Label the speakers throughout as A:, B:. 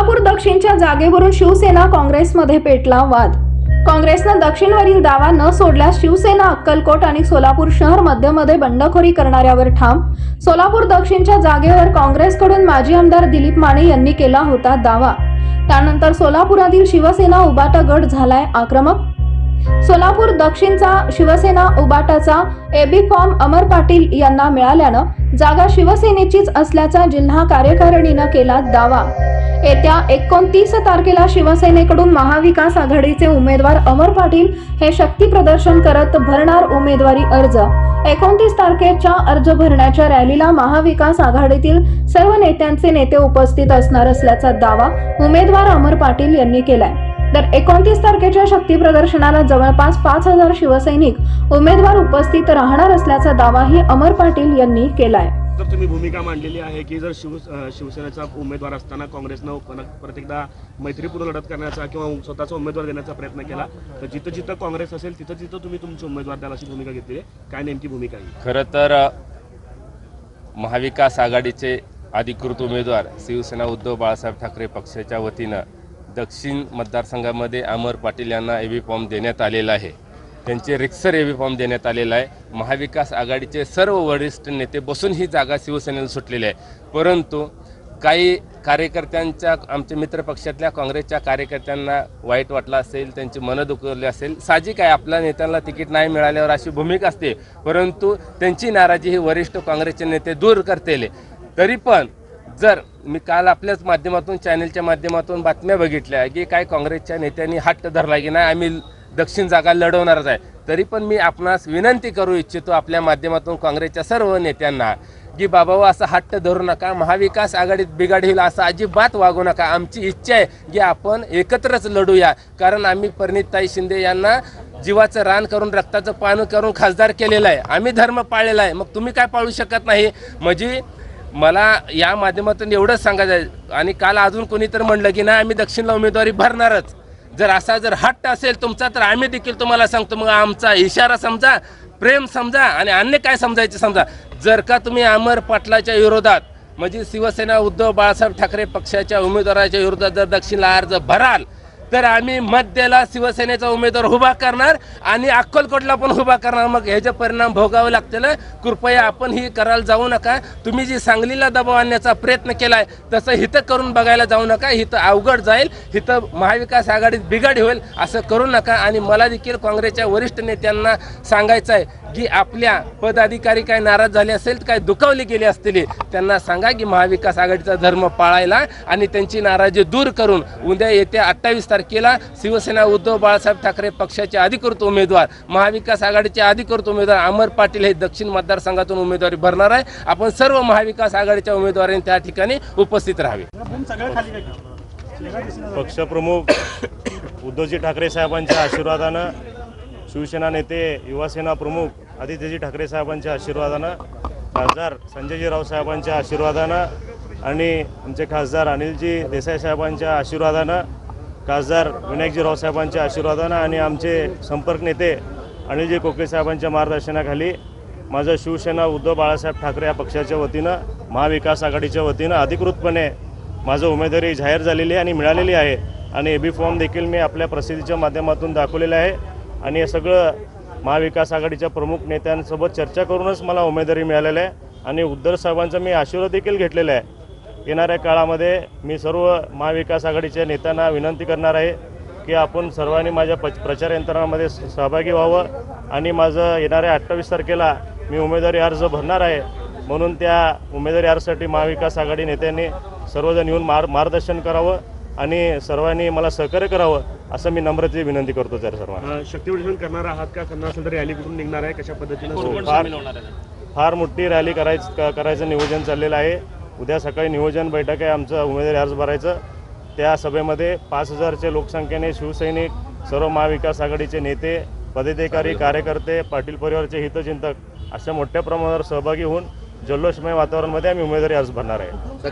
A: सोलापूर दक्षिणच्या जागेवरून शिवसेना काँग्रेसमध्ये पेटला वाद। काँग्रेसनं दक्षिणवरील दावा न सोडल्यास शिवसेना अक्कलकोट आणि सोलापूर शहर मध्यमध्ये बंडखोरी करणाऱ्यावर ठाम। सोलापूर दक्षिणच्या जागेवर काँग्रेसकडून माजी आमदार दिलीप माने यांनी केला होता दावा। त्यानंतर सोलापुरातील शिवसेना उबाटा गट झालाय आक्रमक। सोलापूर दक्षिणचा शिवसेना उबाटाचा एबी फॉर्म अमर पाटील यांना मिळाल्यानं जागा शिवसेनेचीच असल्याचा जिल्हा कार्यकारिणीनं केला दावा। येत्या 29 तारखेला शिवसेनेकडून महाविकास आघाडीचे उमेदवार अमर पाटील हे शक्ती प्रदर्शन करत भरणार उमेदवारी अर्ज। 29 तारखेच्या अर्ज भरण्याच्या रॅलीला महाविकास आघाडीतील सर्व नेत्यांचे नेते उपस्थित असणार असल्याचा दावा उमेदवार अमर पाटील यांनी केलाय। तर 29 तारखेच्या शक्ती प्रदर्शनाला जवळपास 5000 शिवसैनिक उमेदवार उपस्थित राहणार असल्याचा दावाही अमर पाटील यांनी केलाय।
B: तर तुम्ही भूमिका मांडलेली आहे की जर शिवसेनेचा उमेदवार असताना काँग्रेसनं परत एकदा मैत्रीपूर्ण लढत करण्याचा किंवा स्वतःचा उमेदवार देण्याचा प्रयत्न केला, तर जिथं जिथं काँग्रेस असेल तिथं तिथं तुम्ही तुमचे उमेदवार द्याल अशी भूमिका घेतली आहे। काय नेमकी भूमिका आहे?
C: खरं तर महाविकास आघाडीचे अधिकृत उमेदवार शिवसेना उद्धव बाळासाहेब ठाकरे पक्षाच्या वतीनं दक्षिण मतदारसंघामध्ये अमर पाटील यांना एबी फॉर्म देण्यात आलेला आहे। त्यांचे रिक्सर एबी फॉर्म देण्यात आलेला आहे। महाविकास आघाडीचे सर्व वरिष्ठ नेते बसून ही जागा शिवसेनेला सुटलेली आहे, परंतु काही कार्यकर्त्यांच्या आमच्या मित्रपक्षातल्या काँग्रेसच्या कार्यकर्त्यांना वाईट वाटलं असेल, त्यांची मनं दुखवली असेल। साहजिक आहे, आपल्या नेत्यांना तिकीट नाही मिळाल्यावर अशी भूमिका असते, परंतु त्यांची नाराजी ही वरिष्ठ काँग्रेसचे नेते दूर करतील। तरी पण जर मी काल आपल्याच माध्यमातून चॅनलच्या माध्यमातून बातम्या बघितल्या की काय काँग्रेसच्या नेत्यांनी हट्ट धरला की नाही आम्ही दक्षिण जागा लढवणारच आहे, तरी पण मी आपणास विनंती करू इच्छितो आपल्या माध्यमातून काँग्रेसच्या सर्व नेत्यांना की बाबा असं हट्ट धरू नका, महाविकास आघाडीत बिघाड होईल असं अजिबात वागू नका। आमची इच्छा आहे की आपण एकत्रच लढूया, कारण आम्ही परिणिताई शिंदे यांना जीवाचं रान करून रक्ताचं पान करून खासदार केलेलं आहे, आम्ही धर्म पाळलेला आहे, मग तुम्ही काय पाळू शकत नाही। म्हणजे मला या माध्यमातून एवढंच सांगायचं आहे। आणि काल अजून कोणी तर म्हणलं की नाही आम्ही दक्षिणला उमेदवारी भरणारच, जर असा जर हट्ट असेल तुमचा तर आम्ही देखील तुम्हाला सांगतो, मग आमचा इशारा समजा, प्रेम समजा आणि अन्य काय समजायचे समजा। जर का तुम्ही अमर पाटलाच्या विरोधात म्हणजे शिवसेना उद्धव बाळासाहेब ठाकरे पक्षाच्या उमेदवाराच्या विरोधात जर दक्षिणला अर्ज भराल तर आम्ही मध्यला शिवसेनेचा उमेदवार उभा करणार आणि अक्कलकोटला पण उभा करणार, मग ह्याचे परिणाम भोगावे लागतील। कृपया आपण ही करायला जाऊ नका। तुम्ही जी सांगलीला दबाव आणण्याचा प्रयत्न केलाय तसं हिथं करून बघायला जाऊ नका, हिथं अवघड जाईल, हिथं महाविकास आघाडीत बिघाड होईल, असं करू नका। आणि मला देखील काँग्रेसच्या वरिष्ठ नेत्यांना सांगायचं आहे की आपल्या पदाधिकारी काय नाराज झाले असेल, काय दुखावले गेले असतील, त्यांना सांगा की महाविकास आघाडीचा धर्म पाळायला आणि त्यांची नाराजी दूर करून उद्या येत्या 28 तारखेला शिवसेना उद्धव बाळासाहेब ठाकरे पक्षाचे अधिकृत उमेदवार, महाविकास आघाडीचे अधिकृत उमेदवार अमर पाटील हे दक्षिण मतदारसंघातून उमेदवारी भरणार आहे। आपण सर्व महाविकास आघाडीच्या उमेदवारांनी त्या ठिकाणी उपस्थित राहावे।
D: पक्षप्रमुख उद्धवजी ठाकरे साहेबांच्या आशीर्वादानं, शिवसेना नेते युवासेना प्रमुख आदित्यजी ठाकरे साहेबांच्या आशीर्वादानं, खासदार संजयजी साहेबांच्या आशीर्वादानं आणि आमचे खासदार अनिलजी देसाई साहेबांच्या आशीर्वादानं, खासदार विनायकजी साहेबांच्या आशीर्वादानं आणि आमचे संपर्क नेते अनिलजी कोकळे साहेबांच्या मार्गदर्शनाखाली माझं शिवसेना उद्धव बाळासाहेब ठाकरे या पक्षाच्या वतीनं महाविकास आघाडीच्या वतीनं अधिकृतपणे माझं उमेदवारी जाहीर झालेली आहे आणि मिळालेली आहे। आणि एबी फॉर्म देखील मी आपल्या प्रसिद्धीच्या माध्यमातून दाखवलेलं आहे आणि हे सगळं महाविकास आघाडीच्या प्रमुख नेत्यांसोबत चर्चा करूनच मला उमेदवारी मिळालेलं आहे आणि उद्धव साहेबांचा मी आशीर्वाद देखील घेतलेला आहे। येणाऱ्या काळामध्ये मी सर्व महाविकास आघाडीच्या नेत्यांना विनंती करणार आहे की आपण सर्वांनी माझ्या प्रचार यंत्रणामध्ये सहभागी व्हावं आणि माझं येणाऱ्या 28 तारखेला मी उमेदवारी अर्ज भरणार आहे, म्हणून त्या उमेदवारी अर्जासाठी महाविकास आघाडी नेत्यांनी सर्वजण येऊन मार्गदर्शन करावं आणि सर्वांनी मला सहकार्य करावं असं मी नम्रतेने विनंती करतो। जर सर्वांना
B: शक्ती प्रदर्शन करणार आहात का? करणार असेल तर रॅली कुठून निघणार आहे, कशा पद्धतीने?
D: फार मोठी रॅली करायचं नियोजन चाललेलं आहे। उद्या सकाळी नियोजन बैठक आहे आमचं उमेदवारी अर्ज भरायचं। त्या सभेमध्ये 5000च्या लोकसंख्येने शिवसैनिक, सर्व महाविकास आघाडीचे नेते, पदाधिकारी, कार्यकर्ते, पाटील परिवाराचे हितचिंतक अशा मोठ्या प्रमाणावर सहभागी होऊन जल्लोषमय वातावरणामध्ये आम्ही उमेदवारी अर्ज भरणार आहे।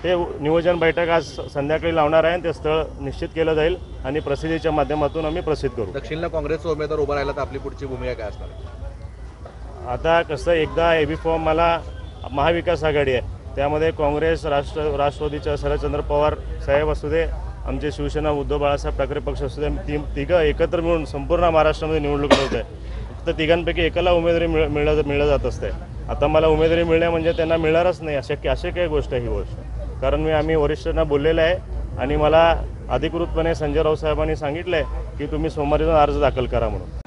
D: ते नियोजन बैठक आज संध्याकाळी लावणार आहे, ते स्थळ निश्चित केलं जाईल आणि प्रसिद्धीच्या माध्यमातून आम्ही प्रसिद्ध करू।
E: दक्षिणला काँग्रेसचा उमेदवार उभा राहिला तर आपली पुढची भूमिका काय असणार?
D: आता कसं, एकदा एबी फॉर्म मला महाविकास आघाडी आहे, त्यामध्ये काँग्रेस, राष्ट्रवादीच्या शरदचंद्र पवार साहेब असू दे, आमचे शिवसेना उद्धव बाळासाहेब ठाकरे पक्ष असू दे, तिघं एकत्र मिळून संपूर्ण महाराष्ट्रामध्ये निवडणूक लढवत आहे. फक्त तिघांपैकी एकाला उमेदवारी मिळलं जात असते. आता मला उमेदवारी मिळणे म्हणजे त्यांना मिळणारच नाही अशी काही गोष्ट आहे ही गोष्ट. कारण आम्ही वरिष्ठांना बोललेलं आहे आणि मला अधिकृतपणे संजय राऊत साहेबांनी सांगितलं आहे की तुम्ही सोमवारी जाऊन अर्ज दाखल करा म्हणून.